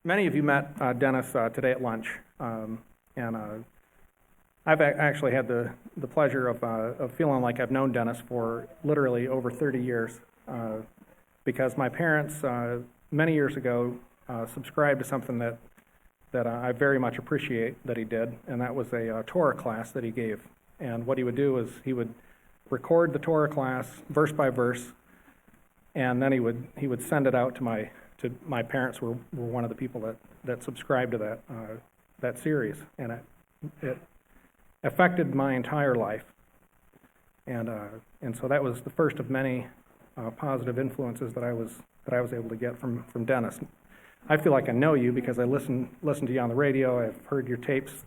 Many of you met Dennis today at lunch, and I've actually had the pleasure of feeling like I've known Dennis for literally over 30 years, because my parents, many years ago, subscribed to something that I very much appreciate that he did, and that was a Torah class that he gave. And what he would do is he would record the Torah class verse by verse, and then he would send it out to my parents were one of the people that subscribed to that series, and it affected my entire life, and so that was the first of many positive influences that I was able to get from Dennis. I feel like I know you because I listen to you on the radio. I've heard your tapes.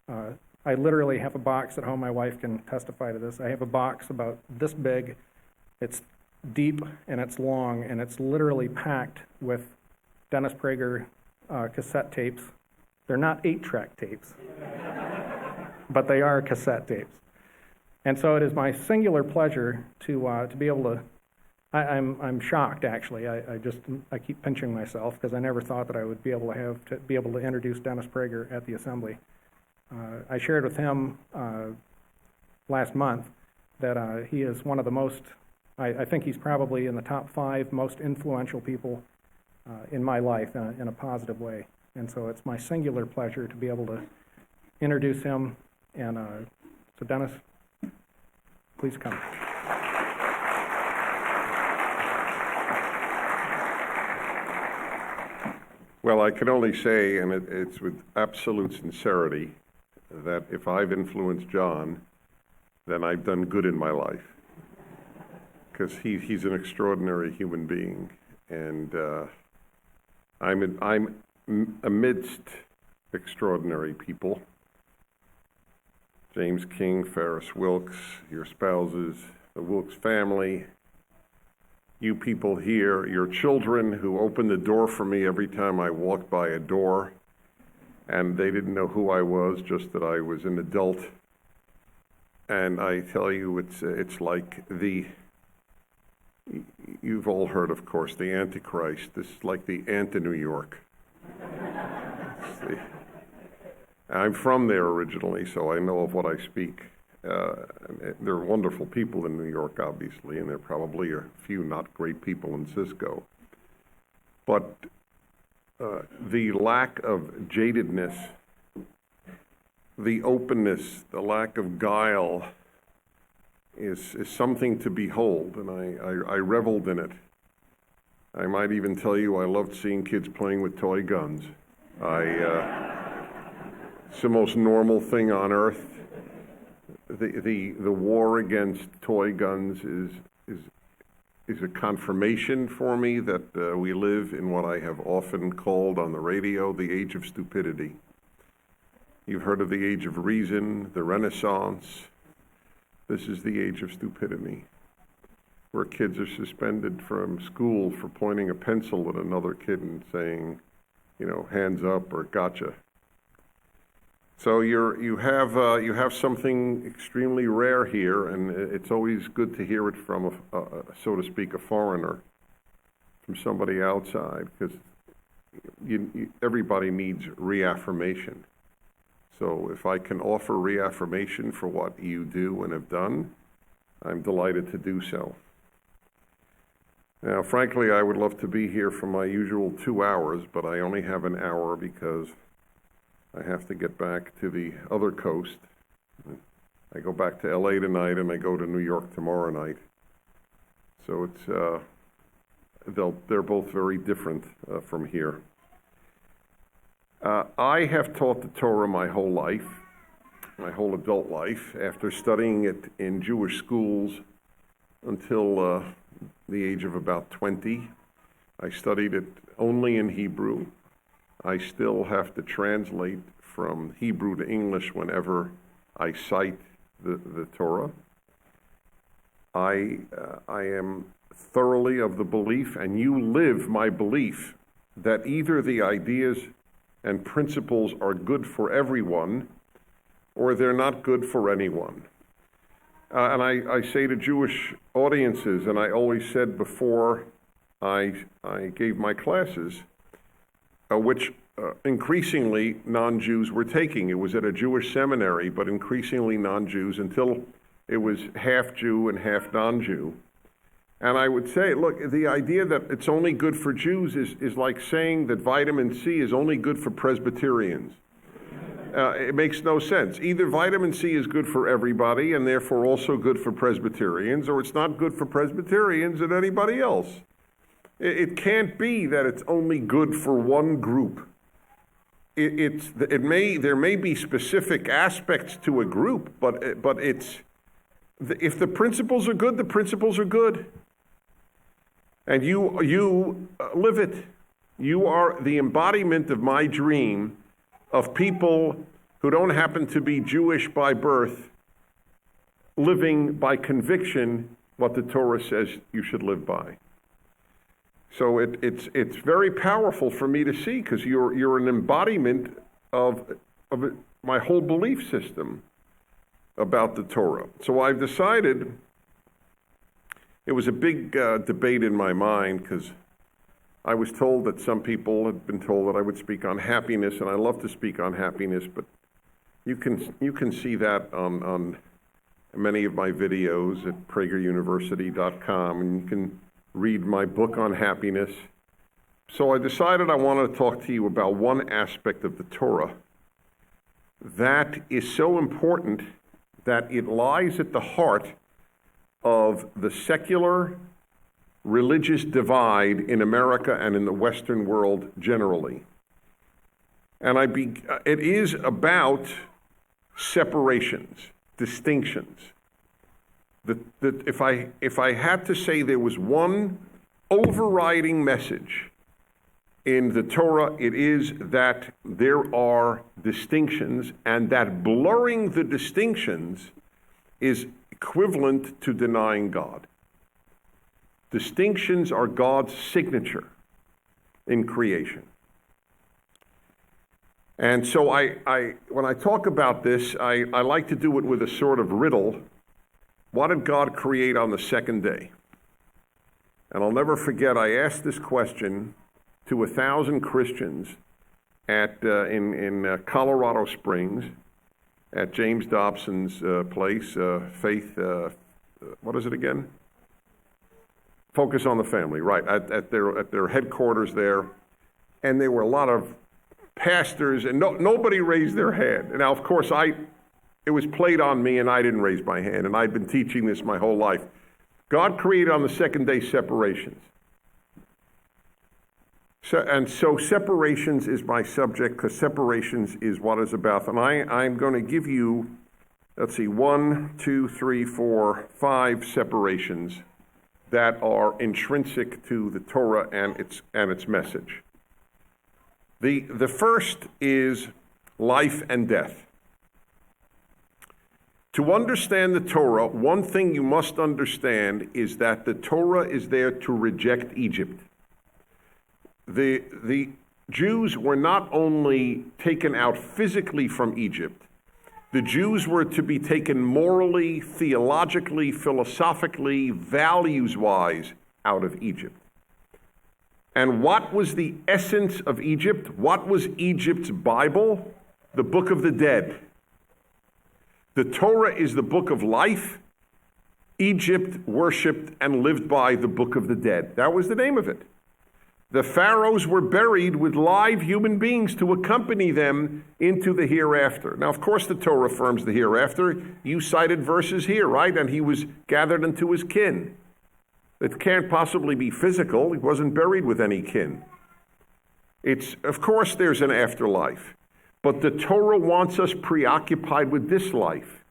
I literally have a box at home. My wife can testify to this. I have a box about this big. It's deep and it's long, and it's literally packed with Dennis Prager cassette tapes. They're not 8-track tapes, but they are cassette tapes. And so it is my singular pleasure to be able to. I'm shocked, actually. I keep pinching myself because I never thought that I would be able to introduce Dennis Prager at the assembly. I shared with him last month that he is one of the most. I think he's probably in the top 5 most influential people in my life in a positive way. And so it's my singular pleasure to be able to introduce him. And so Dennis, please come. Well, I can only say, and it's with absolute sincerity, that if I've influenced John, then I've done good in my life. Because he's an extraordinary human being, and I'm amidst extraordinary people. James King, Ferris Wilks, your spouses, the Wilks family, you people here, your children who opened the door for me every time I walked by a door, and they didn't know who I was, just that I was an adult. And I tell you, it's like you've all heard, of course, the Antichrist. This is like the Ant of New York. I'm from there originally, so I know of what I speak. There are wonderful people in New York, obviously, and there are probably a few not great people in Cisco. But the lack of jadedness, the openness, the lack of guile is something to behold, and I reveled in it. I might even tell you I loved seeing kids playing with toy guns. It's the most normal thing on earth. The war against toy guns is a confirmation for me that we live in what I have often called on the radio the age of stupidity. You've heard of the age of reason, the Renaissance. This is the age of stupidity, where kids are suspended from school for pointing a pencil at another kid and saying, hands up or gotcha. So you have something extremely rare here, and it's always good to hear it from, so to speak, a foreigner, from somebody outside, because everybody needs reaffirmation. So if I can offer reaffirmation for what you do and have done, I'm delighted to do so. Now, frankly, I would love to be here for my usual 2 hours, but I only have an hour because I have to get back to the other coast. I go back to LA tonight, and I go to New York tomorrow night. So they're both very different from here. I have taught the Torah my whole life, my whole adult life, after studying it in Jewish schools until the age of about 20. I studied it only in Hebrew. I still have to translate from Hebrew to English whenever I cite the Torah. I am thoroughly of the belief, and you live my belief, that either the ideas and principles are good for everyone, or they're not good for anyone. And I say to Jewish audiences, and I always said before I gave my classes, which increasingly non-Jews were taking. It was at a Jewish seminary, but increasingly non-Jews until it was half Jew and half non-Jew. And I would say, look, the idea that it's only good for Jews is like saying that vitamin C is only good for Presbyterians. It makes no sense. Either vitamin C is good for everybody and therefore also good for Presbyterians, or it's not good for Presbyterians and anybody else. It can't be that it's only good for one group. There may be specific aspects to a group, but if the principles are good, the principles are good. And you live it. You are the embodiment of my dream of people who don't happen to be Jewish by birth, living by conviction what the Torah says you should live by. So it's very powerful for me to see, because you're an embodiment of my whole belief system about the Torah. So I've decided, it was a big debate in my mind, because I was told that some people had been told that I would speak on happiness, and I love to speak on happiness, but you can see that on many of my videos at prageruniversity.com, and you can read my book on happiness. So I decided I wanted to talk to you about one aspect of the Torah that is so important that it lies at the heart of the secular religious divide in America and in the Western world generally. And it is about separations, distinctions. If I had to say there was one overriding message in the Torah, it is that there are distinctions, and that blurring the distinctions is equivalent to denying God. Distinctions are God's signature in creation. And so when I talk about this, I like to do it with a sort of riddle. What did God create on the second day? And I'll never forget, I asked this question to 1,000 Christians in Colorado Springs at James Dobson's place, Faith, what is it again? Focus on the Family, right, at their headquarters there. And there were a lot of pastors, and nobody raised their hand. And now, of course, it was played on me, and I didn't raise my hand, and I'd been teaching this my whole life. God created on the second day separations. So separations is my subject, because separations is what it's about. And I'm going to give you, 1, 2, 3, 4, 5 separations that are intrinsic to the Torah and its message. The first is life and death. To understand the Torah, one thing you must understand is that the Torah is there to reject Egypt. The Jews were not only taken out physically from Egypt, the Jews were to be taken morally, theologically, philosophically, values-wise out of Egypt. And what was the essence of Egypt? What was Egypt's Bible? The book of the dead. The Torah is the book of life. Egypt worshipped and lived by the book of the dead. That was the name of it. The pharaohs were buried with live human beings to accompany them into the hereafter. Now, of course, the Torah affirms the hereafter. You cited verses here, right? And he was gathered unto his kin. It can't possibly be physical. He wasn't buried with any kin. Of course, there's an afterlife. But the Torah wants us preoccupied with this life.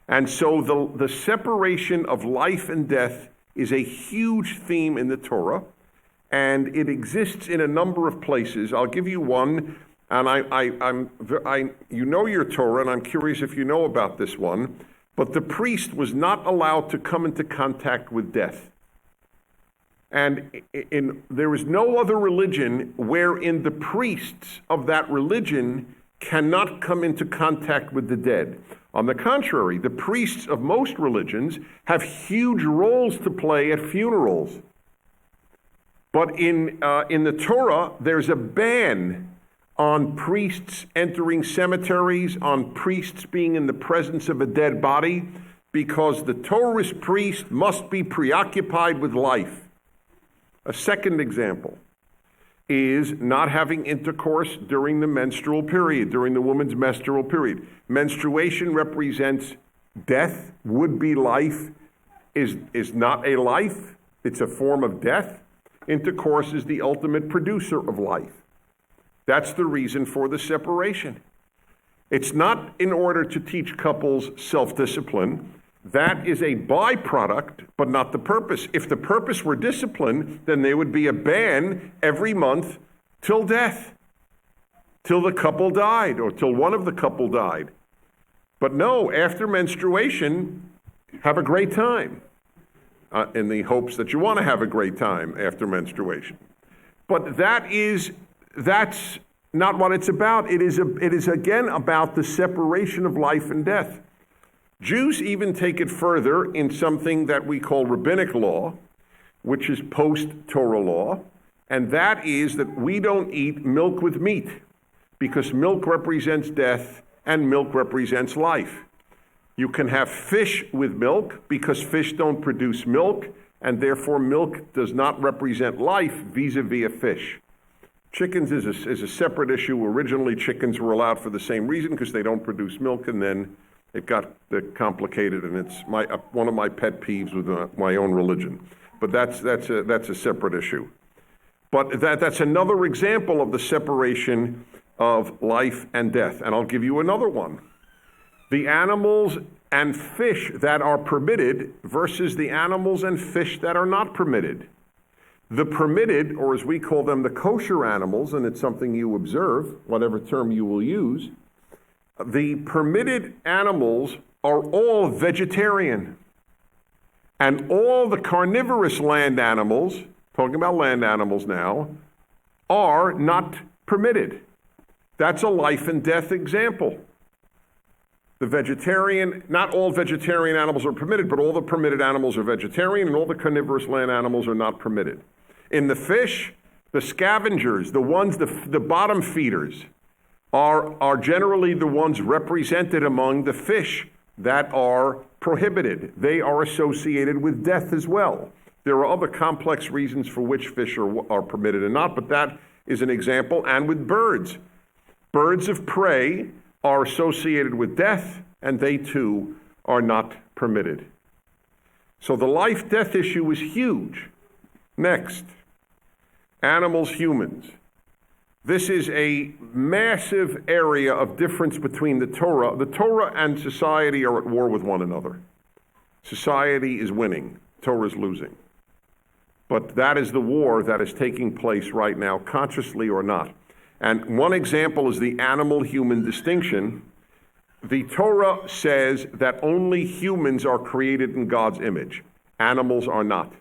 And so the separation of life and death is a huge theme in the Torah. And it exists in a number of places. I'll give you one, and you know your Torah, and I'm curious if you know about this one. But the priest was not allowed to come into contact with death. And there is no other religion wherein the priests of that religion cannot come into contact with the dead. On the contrary, the priests of most religions have huge roles to play at funerals. But in the Torah, there's a ban on priests entering cemeteries, on priests being in the presence of a dead body, because the Torah's priest must be preoccupied with life. A second example is not having intercourse during the menstrual period, during the woman's menstrual period. Menstruation represents death, would-be life is not a life, it's a form of death. Intercourse is the ultimate producer of life. That's the reason for the separation. It's not in order to teach couples self-discipline. That is a byproduct, but not the purpose. If the purpose were discipline, then there would be a ban every month till death, till the couple died, or till one of the couple died. But no, after menstruation, have a great time, in the hopes that you want to have a great time after menstruation. But that's not what it's about. It is again about the separation of life and death. Jews even take it further in something that we call rabbinic law, which is post-Torah law, and that is that we don't eat milk with meat, because milk represents death and milk represents life. You can have fish with milk because fish don't produce milk, and therefore milk does not represent life vis-a-vis a fish. Chickens is a separate issue. Originally, chickens were allowed for the same reason, because they don't produce milk, and then it got complicated, and it's one of my pet peeves with my own religion. But that's a separate issue. But that's another example of the separation of life and death. And I'll give you another one. The animals and fish that are permitted versus the animals and fish that are not permitted. The permitted, or as we call them, the kosher animals, and it's something you observe, whatever term you will use, the permitted animals are all vegetarian. And all the carnivorous land animals, talking about land animals now, are not permitted. That's a life and death example. The vegetarian, not all vegetarian animals are permitted, but all the permitted animals are vegetarian, and all the carnivorous land animals are not permitted. In the fish, the scavengers, the ones, the bottom feeders, are generally the ones represented among the fish that are prohibited. They are associated with death as well. There are other complex reasons for which fish are permitted and not, but that is an example. And with birds. Birds of prey are associated with death, and they too are not permitted. So the life-death issue is huge. Next, animals, humans. This is a massive area of difference between the Torah. The Torah and society are at war with one another. Society is winning. Torah is losing. But that is the war that is taking place right now, consciously or not. And one example is the animal-human distinction. The Torah says that only humans are created in God's image. Animals are not.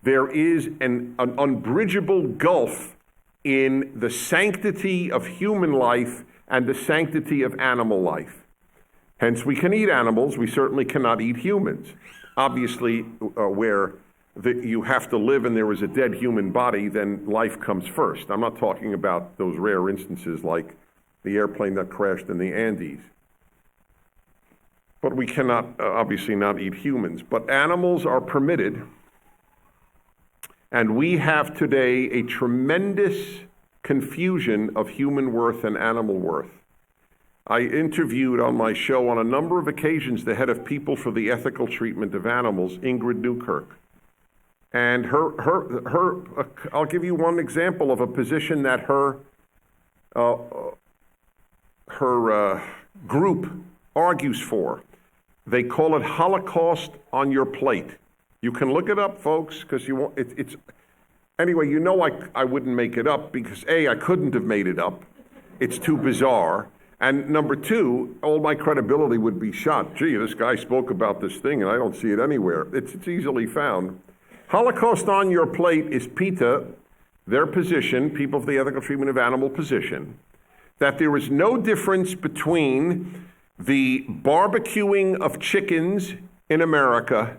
There is an unbridgeable gulf in the sanctity of human life and the sanctity of animal life. Hence, we can eat animals. We certainly cannot eat humans. Obviously, where you have to live and there is a dead human body, then life comes first. I'm not talking about those rare instances like the airplane that crashed in the Andes. But we cannot, obviously, not eat humans. But animals are permitted. And we have today a tremendous confusion of human worth and animal worth. I interviewed on my show on a number of occasions the head of People for the Ethical Treatment of Animals, Ingrid Newkirk. And I'll give you one example of a position that her group argues for. They call it Holocaust on your plate. You can look it up, folks, because you won't. It's anyway. You know, I wouldn't make it up because A, I couldn't have made it up. It's too bizarre. And number two, all my credibility would be shot. Gee, this guy spoke about this thing, and I don't see it anywhere. It's easily found. Holocaust on your plate is PETA, their position, People for the Ethical Treatment of Animal position, that there is no difference between the barbecuing of chickens in America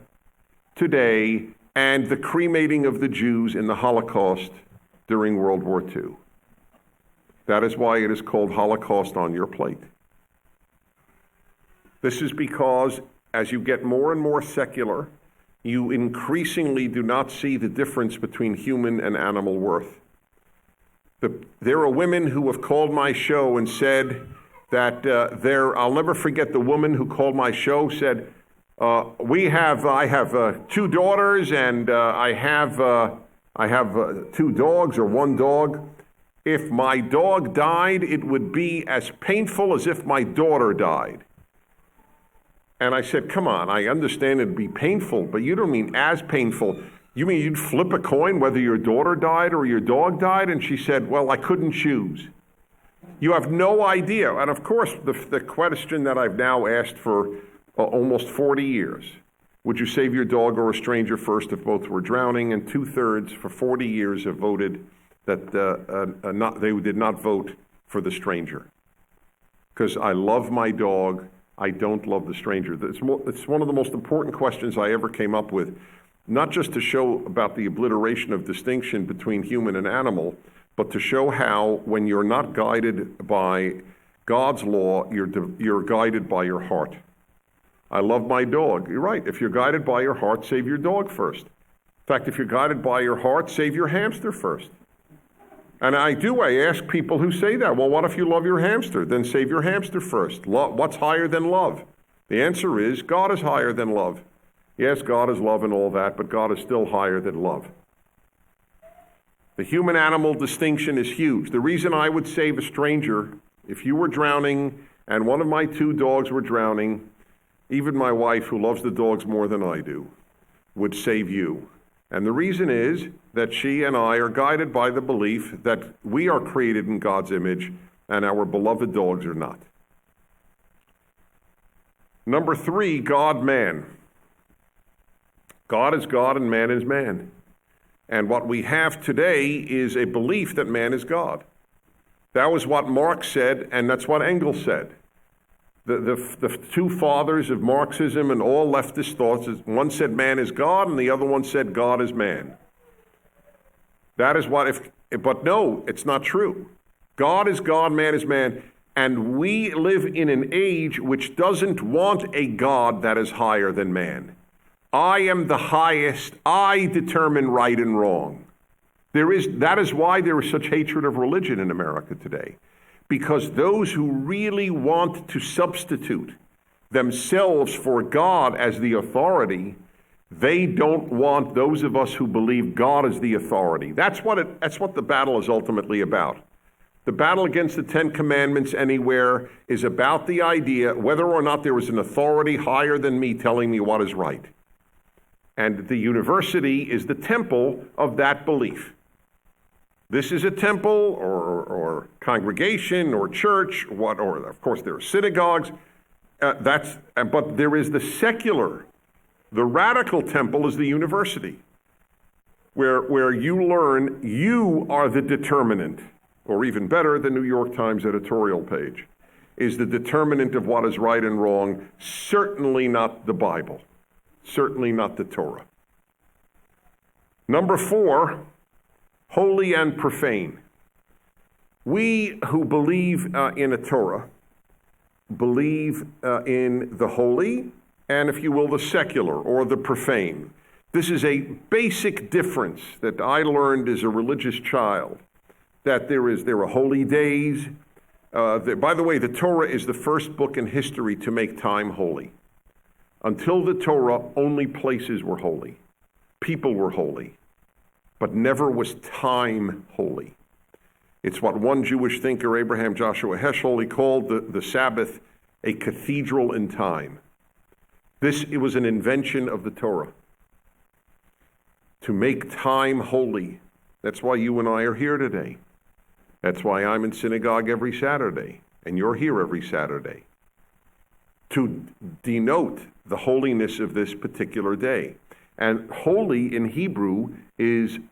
today and the cremating of the Jews in the Holocaust during World War II. That is why it is called Holocaust on your plate. This is because as you get more and more secular, you increasingly do not see the difference between human and animal worth. There are women who have called my show and said that I'll never forget the woman who called my show, said, I have 2 daughters and I have 2 dogs or 1 dog. If my dog died, it would be as painful as if my daughter died. And I said, come on, I understand it'd be painful, but you don't mean as painful. You mean you'd flip a coin whether your daughter died or your dog died? And she said, well, I couldn't choose. You have no idea. And of course, the question that I've now asked for almost 40 years, would you save your dog or a stranger first if both were drowning? And 2/3 for 40 years have voted that they did not vote for the stranger. Because I love my dog, I don't love the stranger. It's one of the most important questions I ever came up with, not just to show about the obliteration of distinction between human and animal, but to show how when you're not guided by God's law, you're guided by your heart. I love my dog. You're right. If you're guided by your heart, save your dog first. In fact, if you're guided by your heart, save your hamster first. And I ask people who say that, well, what if you love your hamster? Then save your hamster first. What's higher than love? The answer is God is higher than love. Yes, God is love and all that, but God is still higher than love. The human-animal distinction is huge. The reason I would save a stranger, if you were drowning and one of my 2 dogs were drowning, even my wife, who loves the dogs more than I do, would save you. And the reason is that she and I are guided by the belief that we are created in God's image and our beloved dogs are not. Number 3, God-man. God is God and man is man. And what we have today is a belief that man is God. That was what Marx said, and that's what Engels said. The 2 fathers of Marxism and all leftist thoughts, one said man is God and the other one said God is man. That is but no, it's not true. God is God, man is man, and we live in an age which doesn't want a God that is higher than man. I am the highest, I determine right and wrong. That is why there is such hatred of religion in America today. Because those who really want to substitute themselves for God as the authority, they don't want those of us who believe God is the authority. That's what the battle is ultimately about. The battle against the 10 Commandments anywhere is about the idea whether or not there is an authority higher than me telling me what is right. And the university is the temple of that belief. This is a temple or congregation or church, or of course there are synagogues. But there is the secular, the radical temple is the university, where you learn you are the determinant, or even better, the New York Times editorial page is the determinant of what is right and wrong, certainly not the Bible, certainly not the Torah. Number 4, holy and profane. We who believe in a Torah believe in the holy and, if you will, the secular or the profane. This is a basic difference that I learned as a religious child, that there are holy days. By the way, the Torah is the first book in history to make time holy. Until the Torah, only places were holy. People were holy. But never was time holy. It's what one Jewish thinker, Abraham Joshua Heschel, he called the Sabbath a cathedral in time. It was an invention of the Torah. To make time holy. That's why you and I are here today. That's why I'm in synagogue every Saturday, and you're here every Saturday. To denote the holiness of this particular day. And holy in Hebrew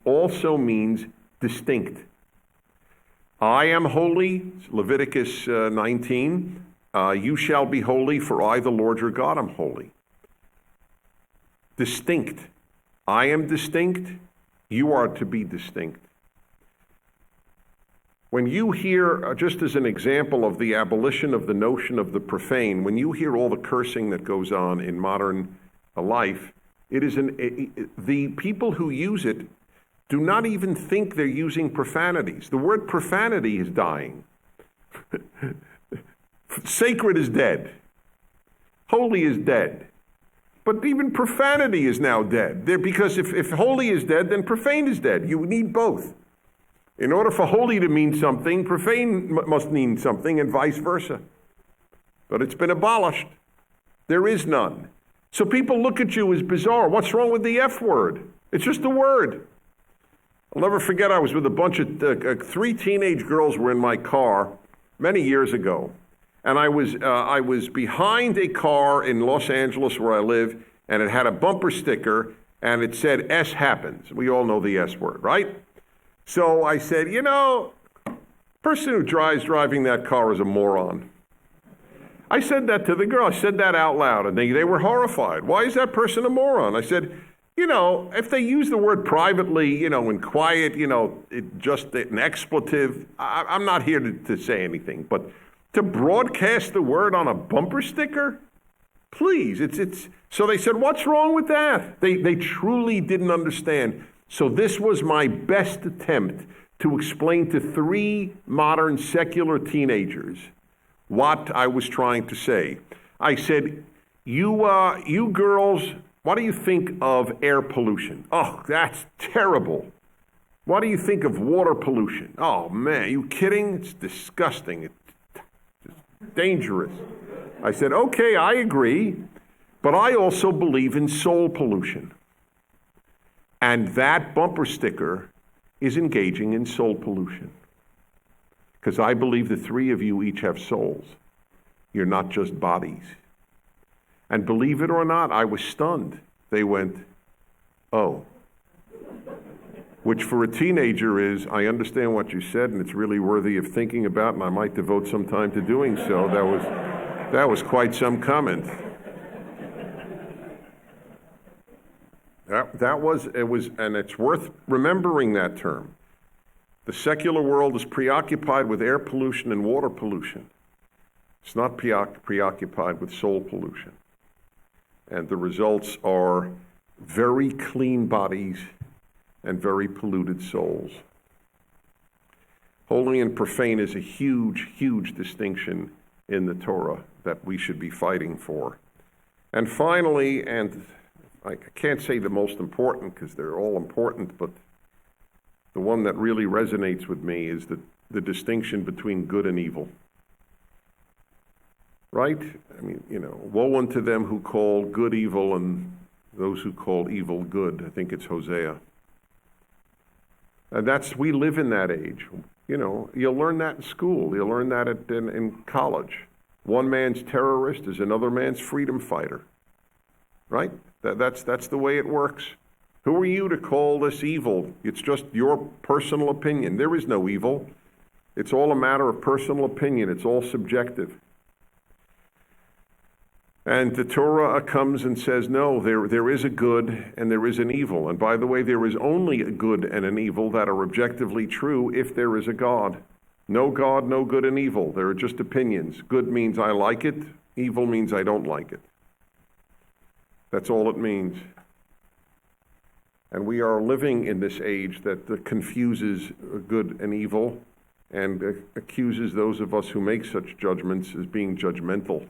also means distinct. I am holy, Leviticus 19. You shall be holy, for I, the Lord your God, am holy. Distinct. I am distinct, you are to be distinct. When you hear, just as an example of the abolition of the notion of the profane, when you hear all the cursing that goes on in modern life, it is the people who use it do not even think they're using profanities. The word profanity is dying. Sacred is dead. Holy is dead. But even profanity is now dead. Because if holy is dead, then profane is dead. You need both. In order for holy to mean something, profane must mean something, and vice versa. But it's been abolished. There is none. So people look at you as bizarre. What's wrong with the F word? It's just a word. I'll never forget, I was with a bunch of, 3 teenage girls were in my car many years ago. And I was behind a car in Los Angeles where I live, and it had a bumper sticker, and it said, S happens. We all know the S word, right? So I said, person who driving that car is a moron. I said that to the girl. I said that out loud, and they were horrified. Why is that person a moron? I said, if they use the word privately, in quiet, just an expletive, I'm not here to say anything. But to broadcast the word on a bumper sticker, please, it's. So they said, what's wrong with that? They truly didn't understand. So this was my best attempt to explain to 3 modern secular teenagers what I was trying to say. I said, you girls, what do you think of air pollution? Oh, that's terrible. What do you think of water pollution? Oh, man, are you kidding? It's disgusting. It's dangerous. I said, okay, I agree, but I also believe in soul pollution. And that bumper sticker is engaging in soul pollution. Because I believe the 3 of you each have souls. You're not just bodies. And believe it or not, I was stunned. They went, oh. Which for a teenager is, I understand what you said, and it's really worthy of thinking about, and I might devote some time to doing so. That was quite some comment. And it's worth remembering that term. The secular world is preoccupied with air pollution and water pollution. It's not preoccupied with soul pollution. And the results are very clean bodies and very polluted souls. Holy and profane is a huge, huge distinction in the Torah that we should be fighting for. And finally, and I can't say the most important because they're all important, but the one that really resonates with me is the distinction between good and evil. Right? I mean, woe unto them who call good evil and those who call evil good. I think it's Hosea. And we live in that age. You'll learn that in school. You'll learn that in college. One man's terrorist is another man's freedom fighter. Right? That's the way it works. Who are you to call this evil? It's just your personal opinion. There is no evil. It's all a matter of personal opinion. It's all subjective. And the Torah comes and says, no, there is a good and there is an evil. And by the way, there is only a good and an evil that are objectively true if there is a God. No God, no good and evil. There are just opinions. Good means I like it. Evil means I don't like it. That's all it means. And we are living in this age that confuses good and evil and accuses those of us who make such judgments as being judgmental.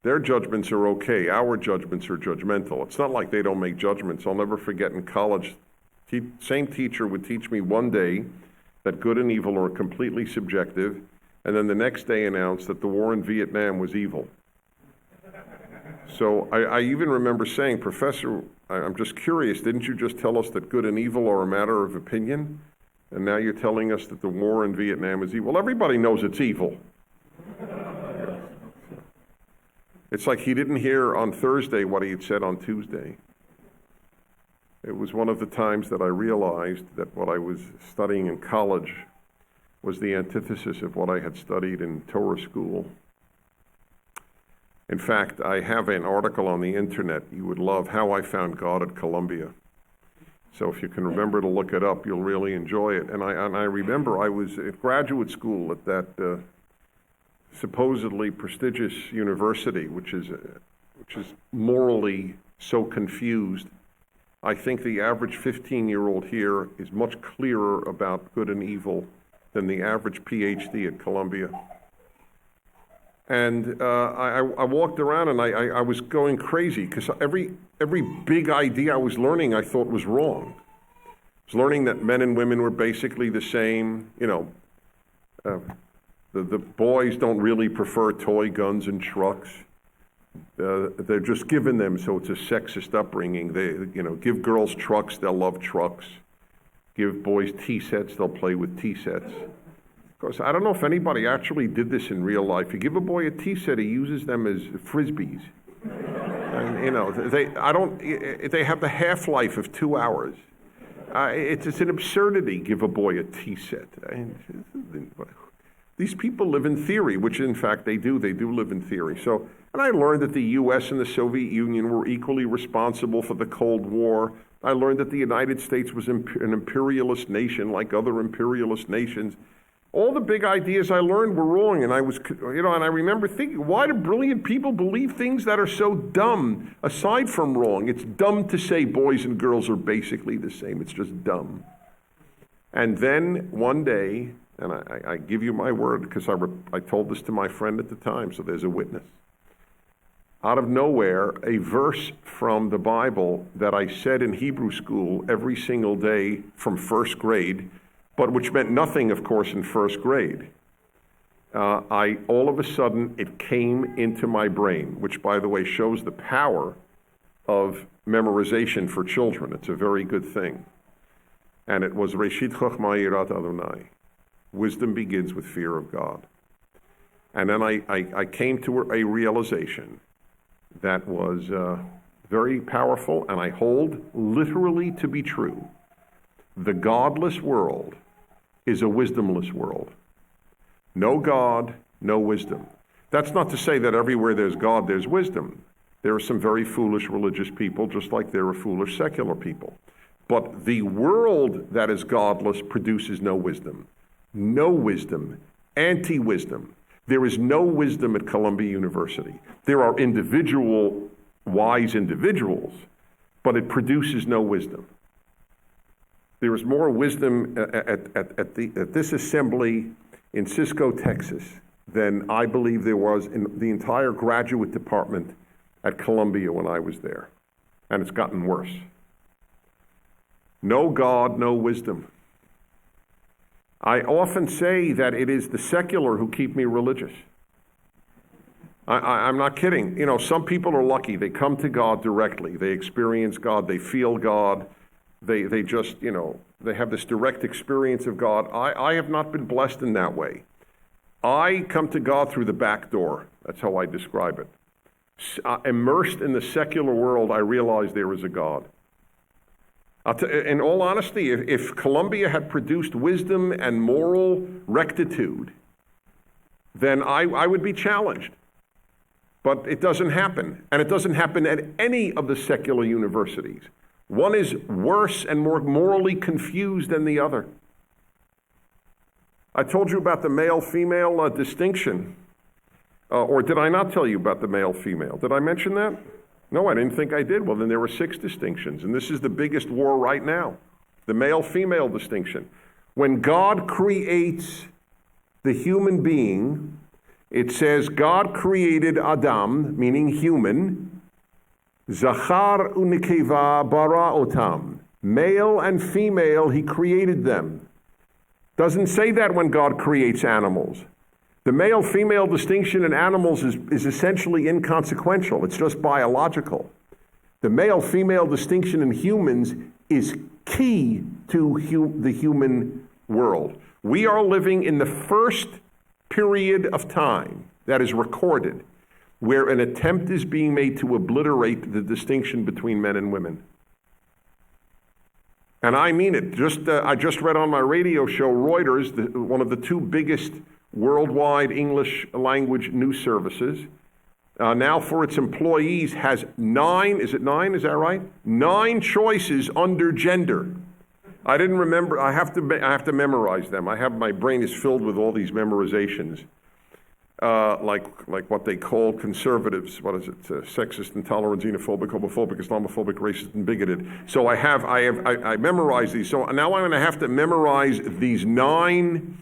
Their judgments are okay. Our judgments are judgmental. It's not like they don't make judgments. I'll never forget in college, same teacher would teach me one day that good and evil are completely subjective, and then the next day announced that the war in Vietnam was evil. So I even remember saying, Professor, I'm just curious, didn't you just tell us that good and evil are a matter of opinion? And now you're telling us that the war in Vietnam is evil. Well, everybody knows it's evil. It's like he didn't hear on Thursday what he had said on Tuesday. It was one of the times that I realized that what I was studying in college was the antithesis of what I had studied in Torah school. In fact, I have an article on the internet you would love, How I Found God at Columbia. So if you can remember to look it up, you'll really enjoy it. And I remember I was at graduate school at that supposedly prestigious university, which is morally so confused. I think the average 15-year-old here is much clearer about good and evil than the average PhD at Columbia. And I walked around and I was going crazy because every big idea I was learning I thought was wrong. I was learning that men and women were basically the same. The boys don't really prefer toy guns and trucks. They're just given them, so it's a sexist upbringing. They, give girls trucks, they'll love trucks. Give boys tea sets, they'll play with tea sets. Because I don't know if anybody actually did this in real life. You give a boy a tea set, he uses them as frisbees. And, they have the half-life of 2 hours. It's an absurdity, give a boy a tea set. These people live in theory, which in fact they do live in theory. So, and I learned that the US and the Soviet Union were equally responsible for the Cold War. I learned that the United States was an imperialist nation like other imperialist nations. All the big ideas I learned were wrong, and I was, and I remember thinking, why do brilliant people believe things that are so dumb, aside from wrong? It's dumb to say boys and girls are basically the same. It's just dumb. And then one day, and I give you my word, because I told this to my friend at the time, so there's a witness. Out of nowhere, a verse from the Bible that I said in Hebrew school every single day from first grade, but which meant nothing, of course, in first grade. All of a sudden, it came into my brain, which, by the way, shows the power of memorization for children. It's a very good thing. And it was Reshit Chochmah Yirat Adonai. Wisdom begins with fear of God. And then I came to a realization that was very powerful, and I hold literally to be true. The godless world is a wisdomless world. No God, no wisdom. That's not to say that everywhere there's God, there's wisdom. There are some very foolish religious people, just like there are foolish secular people. But the world that is godless produces no wisdom. No wisdom, anti-wisdom. There is no wisdom at Columbia University. There are wise individuals, but it produces no wisdom. There is more wisdom at this assembly in Cisco, Texas, than I believe there was in the entire graduate department at Columbia when I was there. And it's gotten worse. No God, no wisdom. I often say that it is the secular who keep me religious. I'm not kidding. Some people are lucky. They come to God directly. They experience God. They feel God. They just, they have this direct experience of God. I have not been blessed in that way. I come to God through the back door. That's how I describe it. Immersed in the secular world, I realize there is a God. In all honesty, if Columbia had produced wisdom and moral rectitude, then I would be challenged. But it doesn't happen. And it doesn't happen at any of the secular universities. One is worse and more morally confused than the other. I told you about the male-female distinction. Or did I not tell you about the male-female? Did I mention that? No, I didn't think I did. Well, then there were 6 distinctions. And this is the biggest war right now. The male-female distinction. When God creates the human being, it says God created Adam, meaning human, Zachar u'nekeva bara otam. Male and female, he created them. Doesn't say that when God creates animals. The male-female distinction in animals is essentially inconsequential. It's just biological. The male-female distinction in humans is key to the human world. We are living in the first period of time that is recorded where an attempt is being made to obliterate the distinction between men and women. And I mean it. I just read on my radio show, Reuters, one of the 2 biggest worldwide English language news services, now for its employees has 9, is it 9, is that right? 9 choices under gender. I didn't remember, I have to memorize them. My brain is filled with all these memorizations. Like what they call conservatives, what is it, sexist, intolerant, xenophobic, homophobic, Islamophobic, racist, and bigoted. So I memorized these. So now I'm going to have to memorize these 9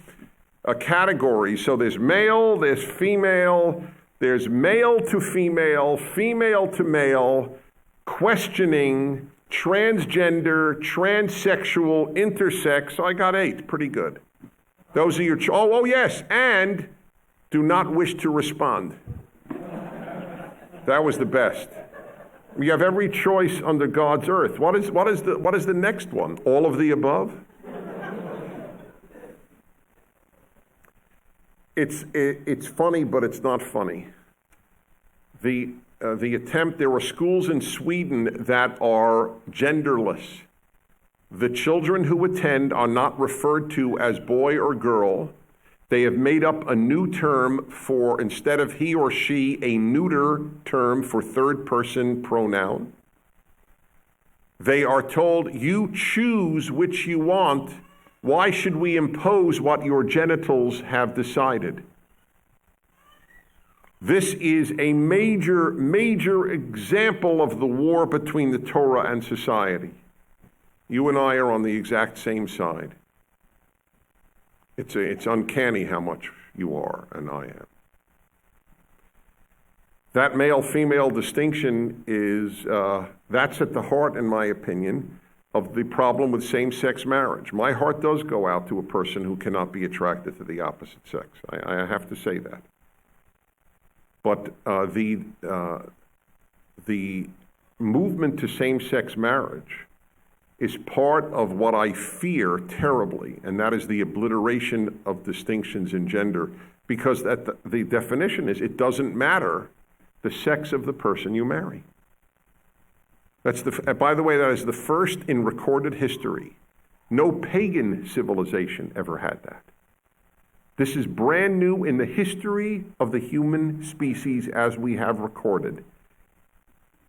categories. So there's male, there's female, there's male to female, female to male, questioning, transgender, transsexual, intersex. So I got 8, pretty good. Those are your, oh yes, and do not wish to respond. That was the best. We have every choice under God's earth. What is the next one? All of the above? It's funny, but it's not funny. The attempt, there are schools in Sweden that are genderless. The children who attend are not referred to as boy or girl. They have made up a new term for, instead of he or she, a neuter term for third person pronoun. They are told, you choose which you want. Why should we impose what your genitals have decided? This is a major, major example of the war between the Torah and society. You and I are on the exact same side. It's uncanny how much you are and I am. That male-female distinction is, that's at the heart, in my opinion, of the problem with same-sex marriage. My heart does go out to a person who cannot be attracted to the opposite sex. I have to say that. But the movement to same-sex marriage is part of what I fear terribly, and that is the obliteration of distinctions in gender, because the definition is it doesn't matter the sex of the person you marry. By the way, that is the first in recorded history. No pagan civilization ever had that. This is brand new in the history of the human species as we have recorded.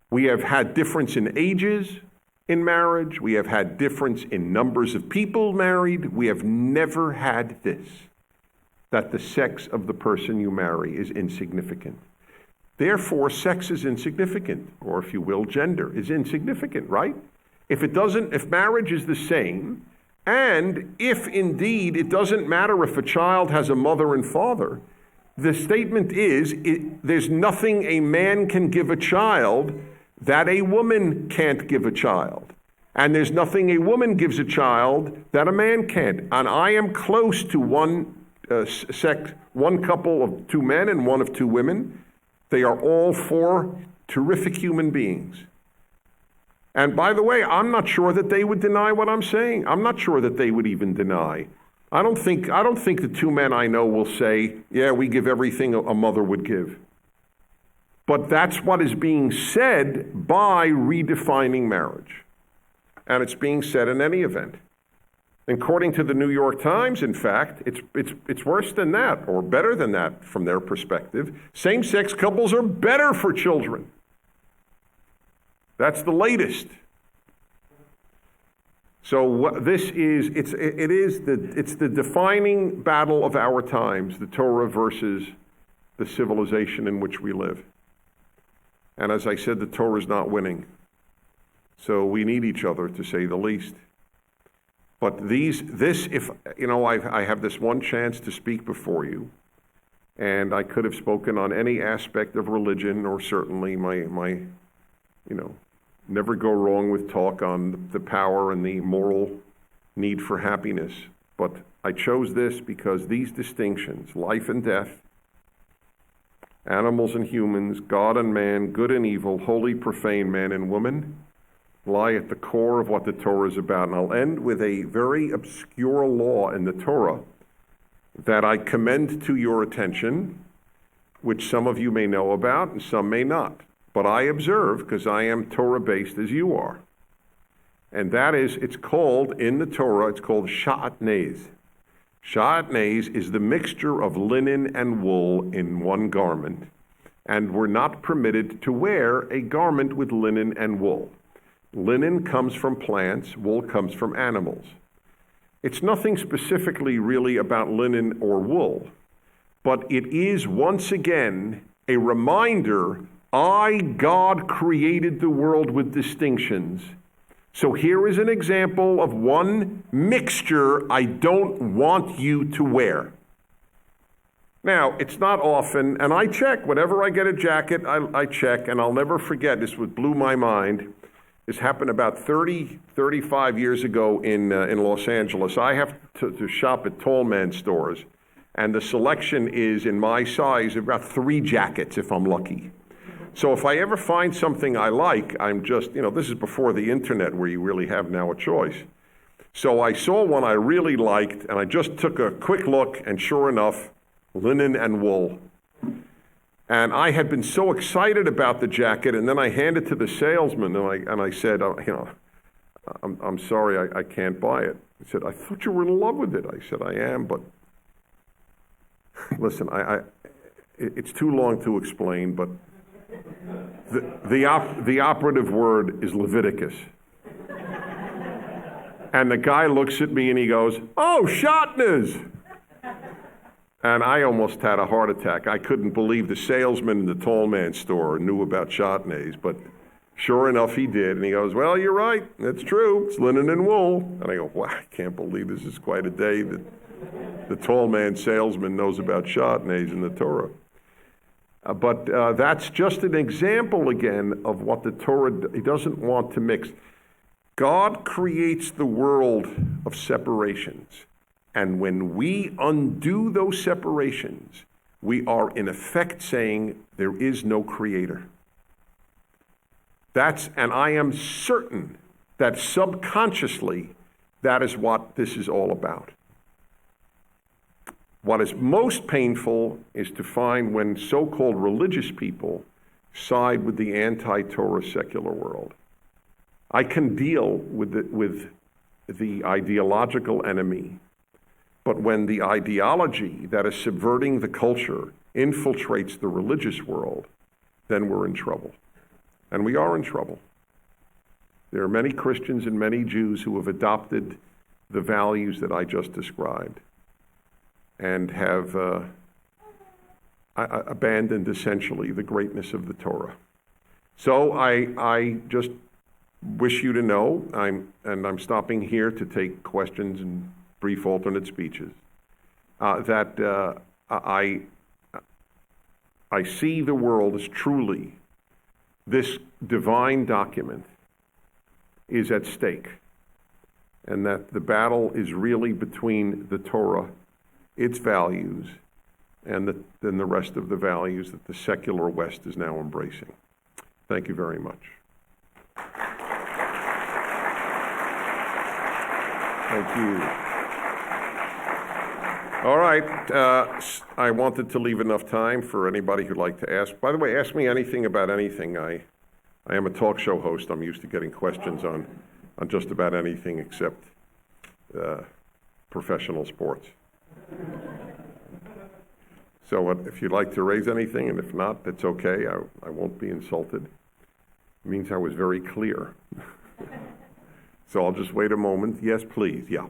We have had difference in ages in marriage. We have had difference in numbers of people married. We have never had this, that the sex of the person you marry is insignificant. Therefore, sex is insignificant, or if you will, gender is insignificant, right? If marriage is the same, and if indeed it doesn't matter if a child has a mother and father, the statement is there's nothing a man can give a child that a woman can't give a child. And there's nothing a woman gives a child that a man can't. And I am close to one couple of 2 men and one of 2 women. They are all 4 terrific human beings. And by the way, I'm not sure that they would deny what I'm saying. I'm not sure that they would even deny. I don't think the 2 men I know will say, yeah, we give everything a mother would give. But that's what is being said by redefining marriage. And it's being said in any event. According to the New York Times, in fact, it's worse than that, or better than that from their perspective. Same-sex couples are better for children. That's the latest. So what this is, it's the defining battle of our times, the Torah versus the civilization in which we live. And as I said, the Torah is not winning. So we need each other, to say the least. But I have this one chance to speak before you, and I could have spoken on any aspect of religion, or certainly my never go wrong with talk on the power and the moral need for happiness. But I chose this because these distinctions, life and death, animals and humans, God and man, good and evil, holy, profane, man and woman, lie at the core of what the Torah is about. And I'll end with a very obscure law in the Torah that I commend to your attention, which some of you may know about and some may not. But I observe, because I am Torah-based as you are. And that is, it's called, in the Torah, it's called sha'atnez. Sha'atnez is the mixture of linen and wool in one garment. and were not permitted to wear a garment with linen and wool. Linen comes from plants, wool comes from animals. It's nothing specifically really about linen or wool, but it is once again a reminder, God created the world with distinctions. So here is an example of one mixture I don't want you to wear. Now, it's not often, and I check, whenever I get a jacket, I check, and I'll never forget, this blew my mind. This happened about 35 years ago in Los Angeles. I have to shop at tall man stores, and the selection is, in my size, about 3 jackets if I'm lucky. So if I ever find something I like, I'm just, this is before the internet where you really have now a choice. So I saw one I really liked, and I just took a quick look, and sure enough, linen and wool. And I had been so excited about the jacket, and then I handed it to the salesman, and I said, I'm sorry, I can't buy it. He said, I thought you were in love with it. I said, I am, but listen, it's too long to explain, but the operative word is Leviticus. And the guy looks at me and he goes, oh, Shatnez. And I almost had a heart attack. I couldn't believe the salesman in the tall man store knew about Shatnez, but sure enough he did. And he goes, well, you're right, that's true, it's linen and wool. And I go, wow, I can't believe this is quite a day that the tall man salesman knows about Shatnez in the Torah. But that's just an example again of what the Torah doesn't want to mix. God creates the world of separations. And when we undo those separations, we are in effect saying there is no creator. And I am certain that subconsciously, that is what this is all about. What is most painful is to find when so-called religious people side with the anti-Torah secular world. I can deal with the ideological enemy, but when the ideology that is subverting the culture infiltrates the religious world, then we're in trouble. And we are in trouble. There are many Christians and many Jews who have adopted the values that I just described and have abandoned essentially the greatness of the Torah. So I just wish you to know, I'm stopping here to take questions and brief alternate speeches, that I see the world as truly this divine document is at stake, and that the battle is really between the Torah, its values, and then the rest of the values that the secular West is now embracing. Thank you very much. Thank you. All right, I wanted to leave enough time for anybody who'd like to ask. By the way, ask me anything about anything. I am a talk show host. I'm used to getting questions on just about anything except professional sports. So if you'd like to raise anything, and if not, that's okay. I won't be insulted. It means I was very clear. So I'll just wait a moment. Yes, please. Yeah.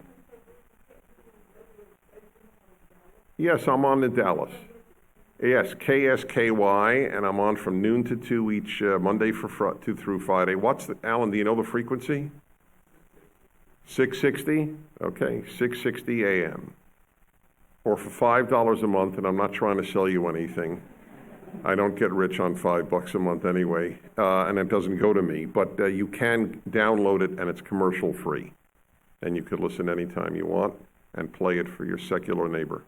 Yes, I'm on in Dallas. Yes, KSKY, and I'm on from noon to 2 each Monday 2 through Friday. Alan, do you know the frequency? 660? Okay, 660 a.m. Or for $5 a month, and I'm not trying to sell you anything. I don't get rich on $5 a month anyway, and it doesn't go to me. But you can download it, and it's commercial free. And you could listen anytime you want and play it for your secular neighbor.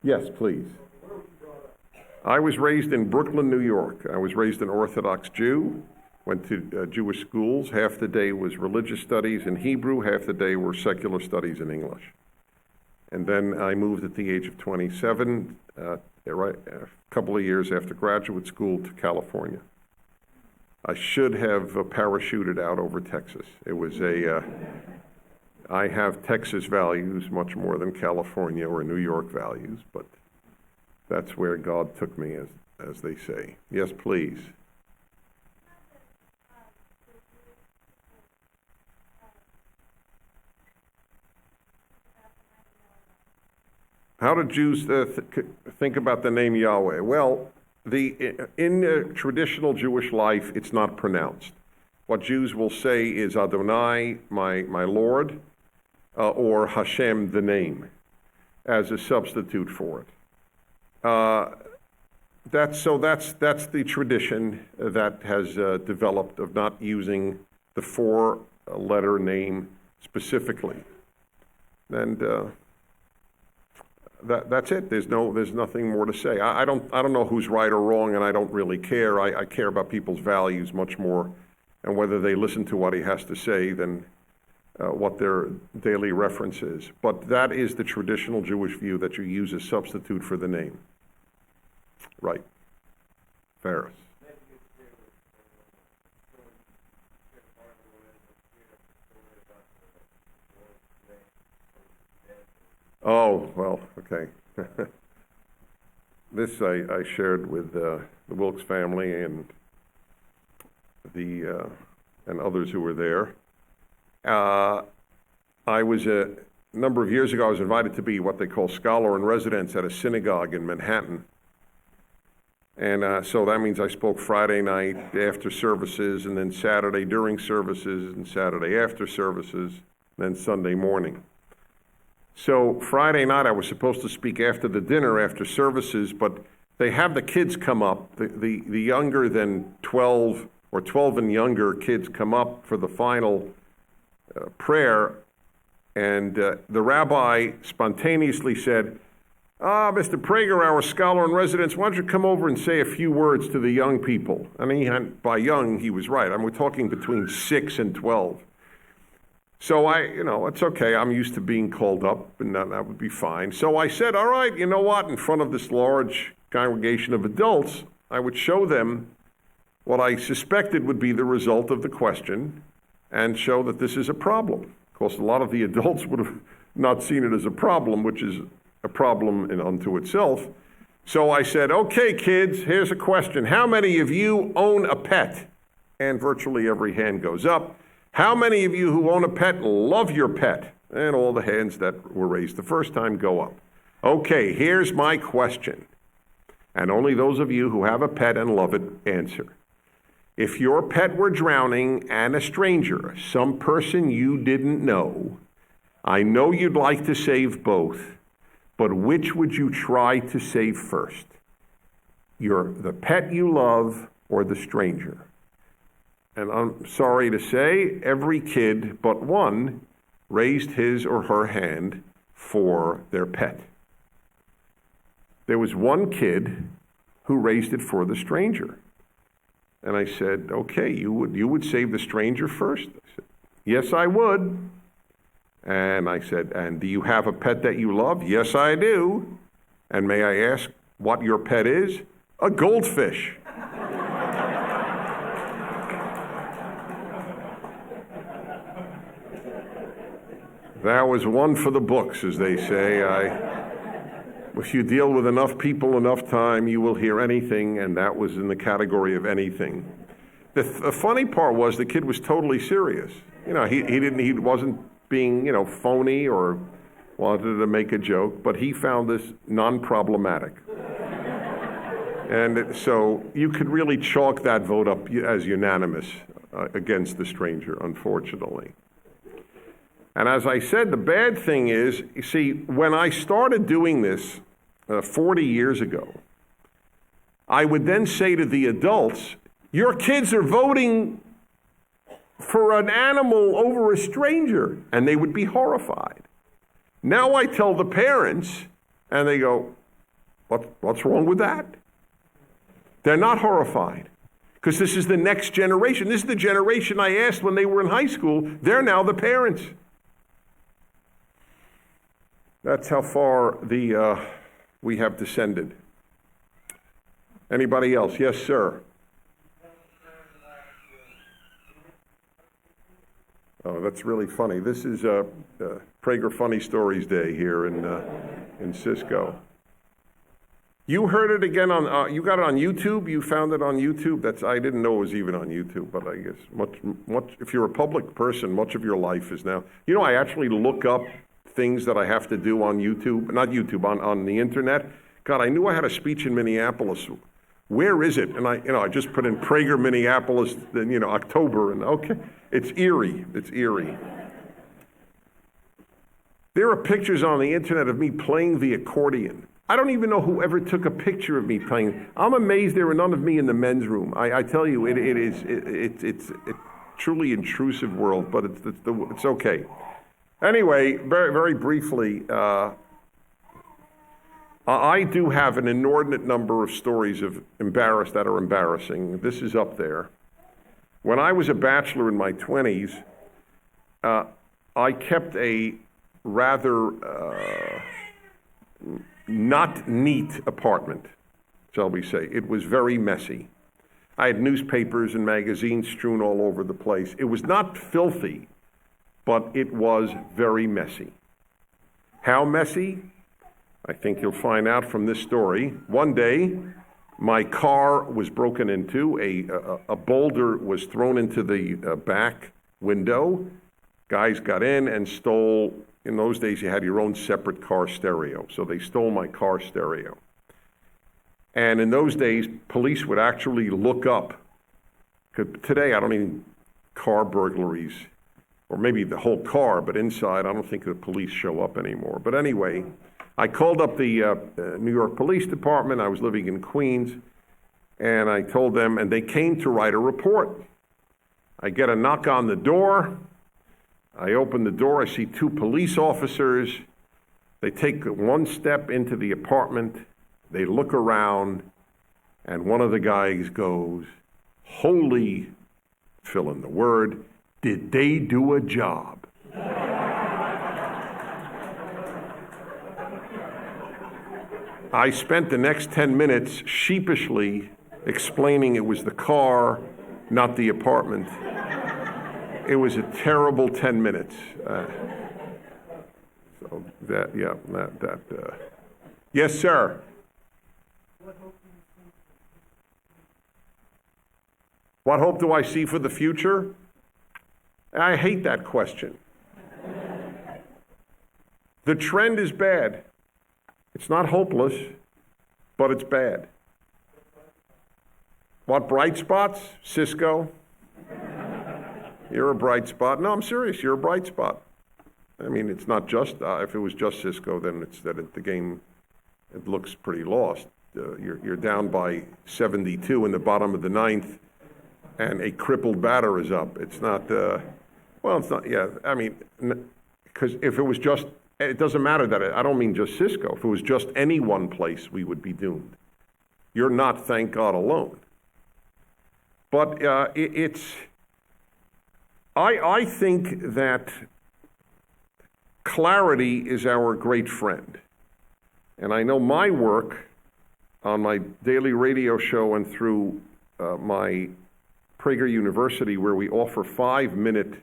Yes, please. I was raised in Brooklyn, New York. I was raised an Orthodox Jew, went to Jewish schools. Half the day was religious studies in Hebrew, half the day were secular studies in English. And then I moved at the age of 27, a couple of years after graduate school, to California. I should have parachuted out over Texas. It was I have Texas values much more than California or New York values, but that's where God took me, as they say. Yes, please. How do Jews think about the name Yahweh? Well, in traditional Jewish life, it's not pronounced. What Jews will say is Adonai, my Lord, or Hashem, the name, as a substitute for it. That's the tradition that has developed of not using the four-letter name specifically, and that's it. There's nothing more to say. I don't know who's right or wrong, and I don't really care. I care about people's values much more, and whether they listen to what he has to say than what their daily reference is. But that is the traditional Jewish view, that you use a substitute for the name. Right. Ferris. Oh, well, okay. This I shared with the Wilkes family and and others who were there. I was a number of years ago, I was invited to be what they call scholar in residence at a synagogue in Manhattan. And so that means I spoke Friday night after services, and then Saturday during services, and Saturday after services, and then Sunday morning. So Friday night I was supposed to speak after the dinner, after services, but they have the kids come up, the younger than 12 or 12 and younger kids come up for the final prayer, and the rabbi spontaneously said, Mr. Prager, our scholar in residence, why don't you come over and say a few words to the young people? And by young, he was right. We're talking between 6 and 12. So it's okay. I'm used to being called up, and that would be fine. So I said, all right, you know what? In front of this large congregation of adults, I would show them what I suspected would be the result of the question and show that this is a problem. Of course, a lot of the adults would have not seen it as a problem, which is a problem in unto itself. So I said, okay, kids, here's a question. How many of you own a pet? And virtually every hand goes up. How many of you who own a pet love your pet? And all the hands that were raised the first time go up. Okay, here's my question. And only those of you who have a pet and love it answer. If your pet were drowning and a stranger, some person you didn't know, I know you'd like to save both, but which would you try to save first? The pet you love or the stranger? And I'm sorry to say, every kid but one raised his or her hand for their pet. There was one kid who raised it for the stranger. And I said, okay, you would save the stranger first? I said, yes, I would. And I said, and do you have a pet that you love? Yes, I do. And may I ask what your pet is? A goldfish. That was one for the books, as they say. If you deal with enough people enough time, you will hear anything, and that was in the category of anything. The funny part was the kid was totally serious. He wasn't being, phony or wanted to make a joke, but he found this non-problematic. And so you could really chalk that vote up as unanimous against the stranger, unfortunately. And as I said, the bad thing is, you see, when I started doing this 40 years ago, I would then say to the adults, your kids are voting for an animal over a stranger, and they would be horrified. Now I tell the parents, and they go, what's wrong with that? They're not horrified, because this is the next generation. This is the generation I asked when they were in high school. They're now the parents. That's how far we have descended. Anybody else? Yes, sir. Oh, that's really funny. This is Prager Funny Stories Day here in Cisco. You heard it again on, you got it on YouTube? You found it on YouTube? I didn't know it was even on YouTube, but I guess much, if you're a public person, much of your life is now. You know, I actually look up things that I have to do on YouTube, not YouTube, on the internet. God, I knew I had a speech in Minneapolis. Where is it? And I just put in Prager, Minneapolis, then, October, and okay. It's eerie. There are pictures on the internet of me playing the accordion. I don't even know who ever took a picture of me playing. I'm amazed there were none of me in the men's room. I tell you, it's a truly intrusive world, but it's okay. Anyway, very, very briefly, I do have an inordinate number of stories that are embarrassing. This is up there. When I was a bachelor in my 20s, I kept a rather not neat apartment, shall we say. It was very messy. I had newspapers and magazines strewn all over the place. It was not filthy, but it was very messy. How messy? I think you'll find out from this story. One day, my car was broken into. A boulder was thrown into the back window. Guys got in and stole. In those days, you had your own separate car stereo. So they stole my car stereo. And in those days, police would actually look up. Today, I don't mean car burglaries, or maybe the whole car, but inside, I don't think the police show up anymore. But anyway, I called up the New York Police Department. I was living in Queens, and I told them, and they came to write a report. I get a knock on the door. I open the door. I see two police officers. They take one step into the apartment. They look around, and one of the guys goes, "Holy," fill in the word, "did they do a job?" I spent the next 10 minutes sheepishly explaining it was the car, not the apartment. It was a terrible 10 minutes. Yes, sir. What hope do I see for the future? I hate that question. The trend is bad. It's not hopeless, but it's bad. What bright spots? Cisco. You're a bright spot. No, I'm serious. You're a bright spot. I mean, it's not just, if it was just Cisco, then it's that the game, it looks pretty lost. You're down by 72 in the bottom of the ninth, and a crippled batter is up. It's not, it's not, yeah, I mean, because if it was just, it doesn't matter that, I don't mean just Cisco. If it was just any one place, we would be doomed. You're not, thank God, alone. But I think that clarity is our great friend. And I know my work on my daily radio show and through my Prager University, where we offer 5-minute,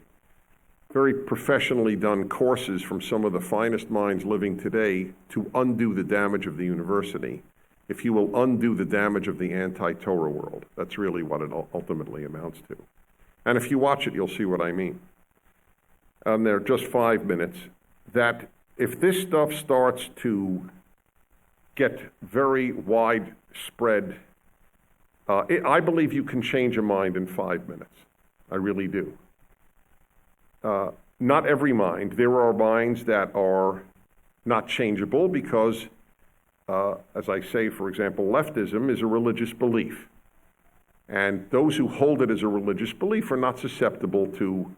very professionally done courses from some of the finest minds living today to undo the damage of the university. If you will undo the damage of the anti-Torah world, that's really what it ultimately amounts to. And if you watch it, you'll see what I mean. And they're just 5 minutes. That if this stuff starts to get very widespread, I believe you can change a mind in 5 minutes. I really do. Not every mind. There are minds that are not changeable because, as I say, for example, leftism is a religious belief. And those who hold it as a religious belief are not susceptible to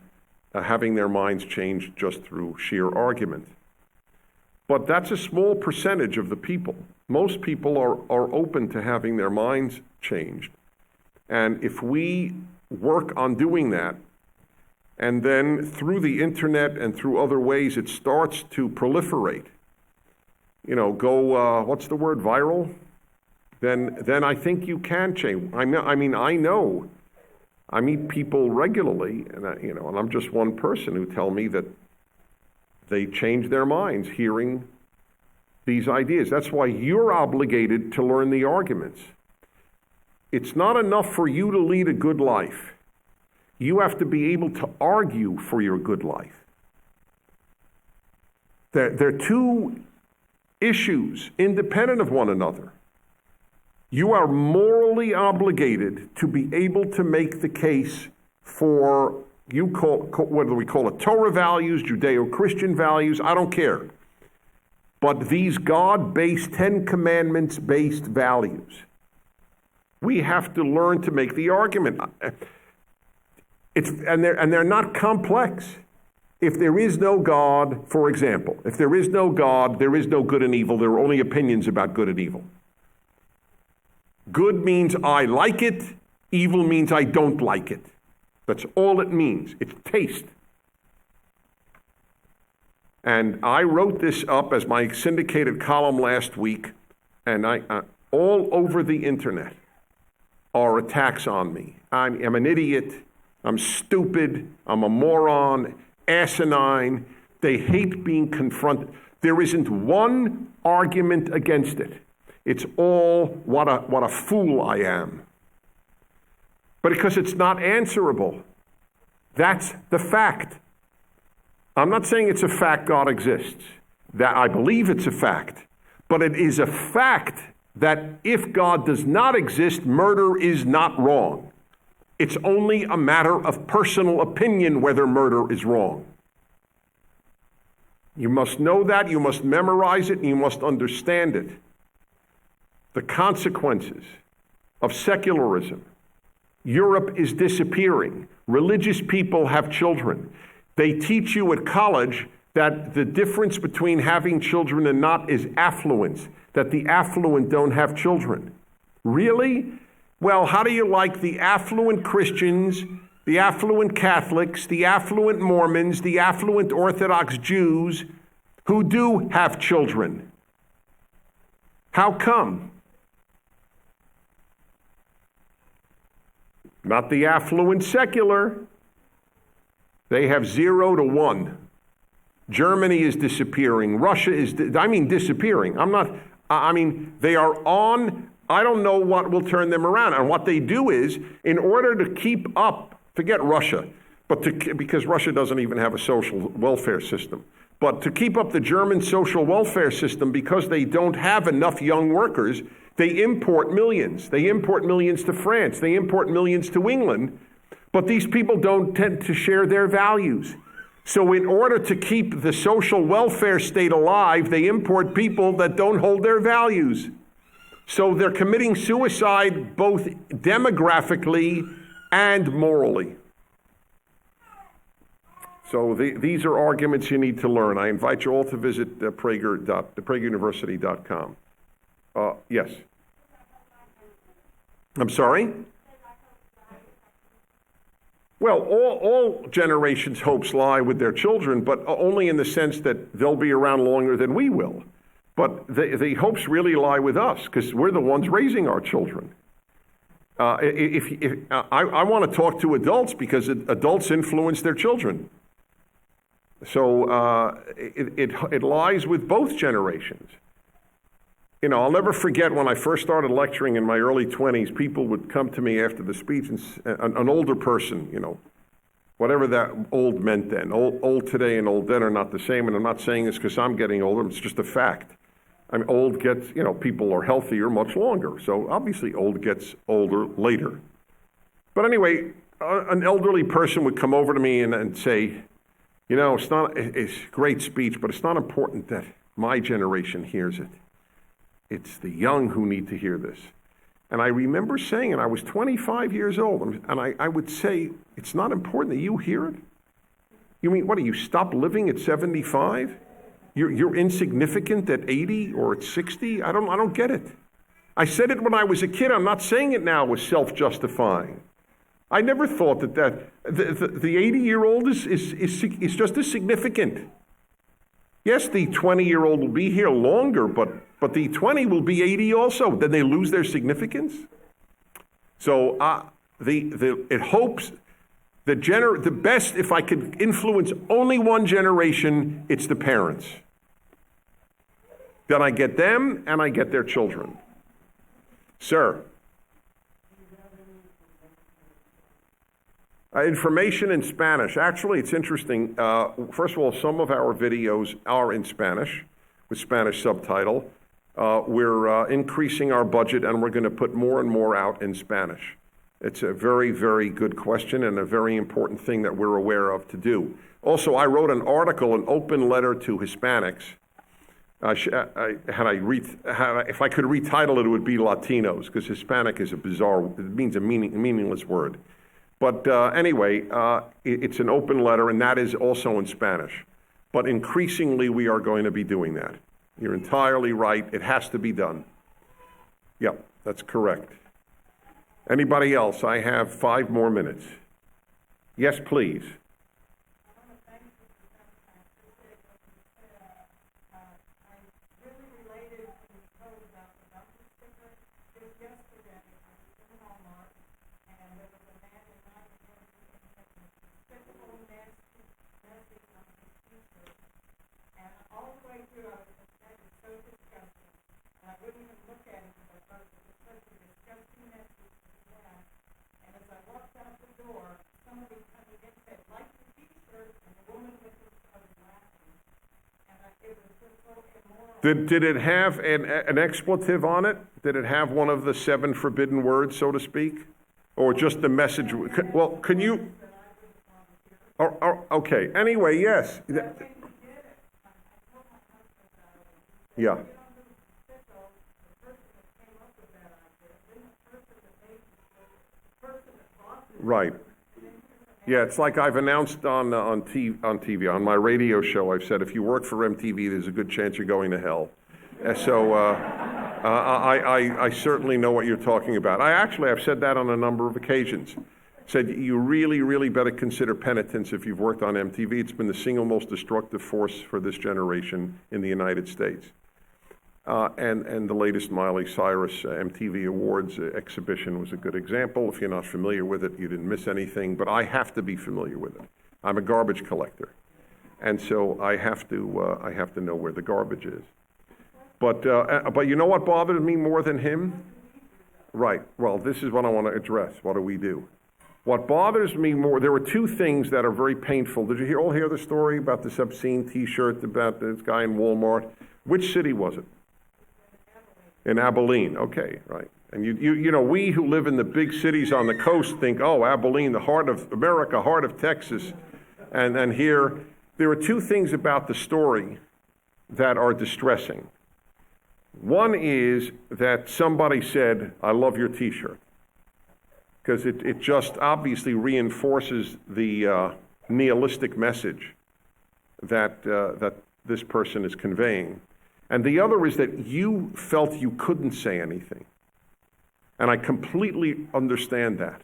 having their minds changed just through sheer argument. But that's a small percentage of the people. Most people are open to having their minds changed. And if we work on doing that, and then through the internet and through other ways it starts to proliferate, what's the word, viral? Then I think you can change. I know I meet people regularly, and and I'm just one person, who tell me that they change their minds hearing these ideas. That's why you're obligated to learn the arguments. It's not enough for you to lead a good life. You have to be able to argue for your good life. They're two issues independent of one another. You are morally obligated to be able to make the case for, what do we call it, Torah values, Judeo-Christian values, I don't care. But these God-based, Ten Commandments-based values, we have to learn to make the argument. They're not complex. If there is no God, for example, if there is no God, there is no good and evil. There are only opinions about good and evil. Good means I like it. Evil means I don't like it. That's all it means. It's taste. And I wrote this up as my syndicated column last week, and all over the internet are attacks on me. I'm an idiot. I'm stupid. I'm a moron. Asinine. They hate being confronted. There isn't one argument against it. It's all what a fool I am. But because it's not answerable, that's the fact. I'm not saying it's a fact God exists. That I believe it's a fact. But it is a fact that if God does not exist, murder is not wrong. It's only a matter of personal opinion whether murder is wrong. You must know that, you must memorize it, and you must understand it. The consequences of secularism. Europe is disappearing. Religious people have children. They teach you at college that the difference between having children and not is affluence, that the affluent don't have children. Really? Well, how do you like the affluent Christians, the affluent Catholics, the affluent Mormons, the affluent Orthodox Jews who do have children? How come? Not the affluent secular. They have 0 to 1. Germany is disappearing. Russia is, disappearing. They are on, I don't know what will turn them around. And what they do is, in order to keep up, forget Russia, because Russia doesn't even have a social welfare system. But to keep up the German social welfare system, because they don't have enough young workers, they import millions. They import millions to France. They import millions to England. But these people don't tend to share their values. So in order to keep the social welfare state alive, they import people that don't hold their values. So they're committing suicide both demographically and morally. So these are arguments you need to learn. I invite you all to visit prageruniversity.com. Yes. I'm sorry? Well, all generations' hopes lie with their children, but only in the sense that they'll be around longer than we will. But the hopes really lie with us, because we're the ones raising our children. I want to talk to adults, because adults influence their children. So it lies with both generations. I'll never forget when I first started lecturing in my early 20s, people would come to me after the speech, and an older person, whatever that old meant then. Old today and old then are not the same, and I'm not saying this because I'm getting older, it's just a fact. Old gets, people are healthier much longer, so obviously old gets older later. But anyway, an elderly person would come over to me and say, it's a great speech, but it's not important that my generation hears it. It's the young who need to hear this. And I remember saying, and I was 25 years old, and I would say, it's not important that you hear it? You mean, what, do you stop living at 75? You're insignificant at 80 or at 60? I don't get it. I said it when I was a kid. I'm not saying it now as self-justifying. I never thought that the 80-year-old is just as significant. Yes, the 20-year-old will be here longer, but the 20 will be 80 also. Then they lose their significance. So it hopes the best, if I could influence only one generation, it's the parents. Then I get them and I get their children. Sir. Information in Spanish. Actually, it's interesting. First of all, some of our videos are in Spanish with Spanish subtitle. We're increasing our budget and we're going to put more and more out in Spanish. It's a very, very good question and a very important thing that we're aware of to do. Also, I wrote an article, an open letter to Hispanics. If I could retitle it, it would be Latinos, because Hispanic is it means a meaningless word. But anyway, it's an open letter, and that is also in Spanish. But increasingly, we are going to be doing that. You're entirely right. It has to be done. Yep, that's correct. Anybody else? I have 5 more minutes. Yes, please. Did it have an expletive on it? Did it have one of the 7 forbidden words, so to speak? Or just the message? Well, can you? Okay, anyway, yes. Yeah. Right. Yeah, it's like I've announced on TV, on my radio show, I've said, if you work for MTV, there's a good chance you're going to hell. So I certainly know what you're talking about. I've said that on a number of occasions. Said you really, really better consider penitence if you've worked on MTV. It's been the single most destructive force for this generation in the United States. And the latest Miley Cyrus MTV Awards exhibition was a good example. If you're not familiar with it, you didn't miss anything, but I have to be familiar with it. I'm a garbage collector, and so I have to know where the garbage is. But you know what bothered me more than him? Right, well, this is what I want to address. What do we do? What bothers me more, there were 2 things that are very painful. Did you all hear the story about this obscene T-shirt about this guy in Walmart? Which city was it? In Abilene, okay, right. And you know, we who live in the big cities on the coast think, oh, Abilene, the heart of America, heart of Texas. And here, there are 2 things about the story that are distressing. One is that somebody said, I love your T-shirt. Because it just obviously reinforces the nihilistic message that this person is conveying. And the other is that you felt you couldn't say anything. And I completely understand that.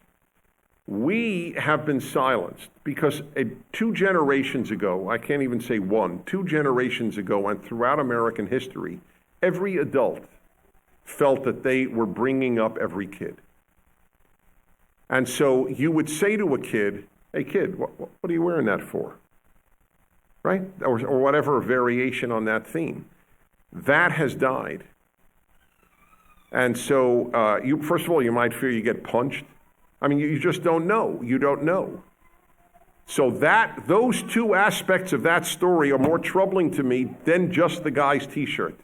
We have been silenced because 2 generations ago, I can't even say 1, 2 generations ago, and throughout American history, every adult felt that they were bringing up every kid. And so you would say to a kid, hey kid, what are you wearing that for? Right? Or whatever variation on that theme. That has died. And so, first of all, you might fear you get punched. I mean, you just don't know. You don't know. So those 2 aspects of that story are more troubling to me than just the guy's T-shirt.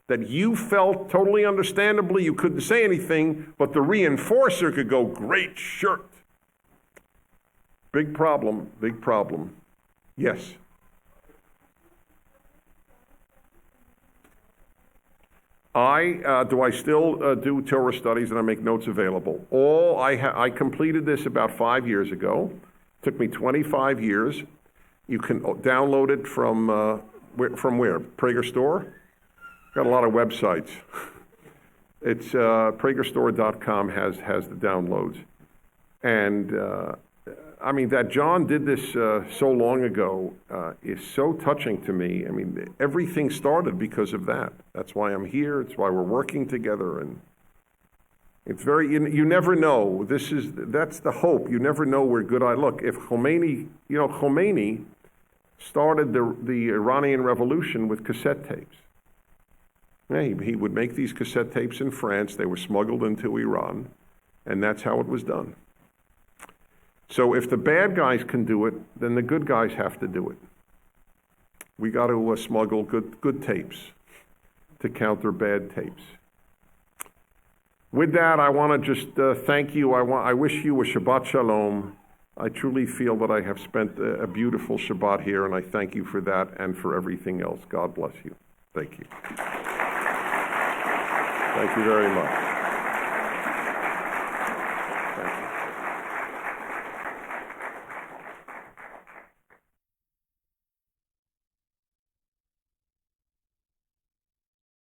That you felt totally understandably you couldn't say anything, but the reinforcer could go, great shirt. Big problem, big problem. Yes. I still do Torah studies and I make notes available. I completed this about 5 years ago. It took me 25 years. You can download it from where? Prager Store? Got a lot of websites. It's pragerstore.com has the downloads. And I mean, that John did this so long ago is so touching to me. I mean, everything started because of that. That's why I'm here. It's why we're working together. And It's very, you never know. That's the hope. You never know where good look, if Khomeini started the Iranian Revolution with cassette tapes. Yeah, he would make these cassette tapes in France. They were smuggled into Iran, and that's how it was done. So if the bad guys can do it, then the good guys have to do it. We got to smuggle good tapes to counter bad tapes. With that, I want to just thank you. I wish you a Shabbat Shalom. I truly feel that I have spent a beautiful Shabbat here, and I thank you for that and for everything else. God bless you. Thank you. Thank you very much.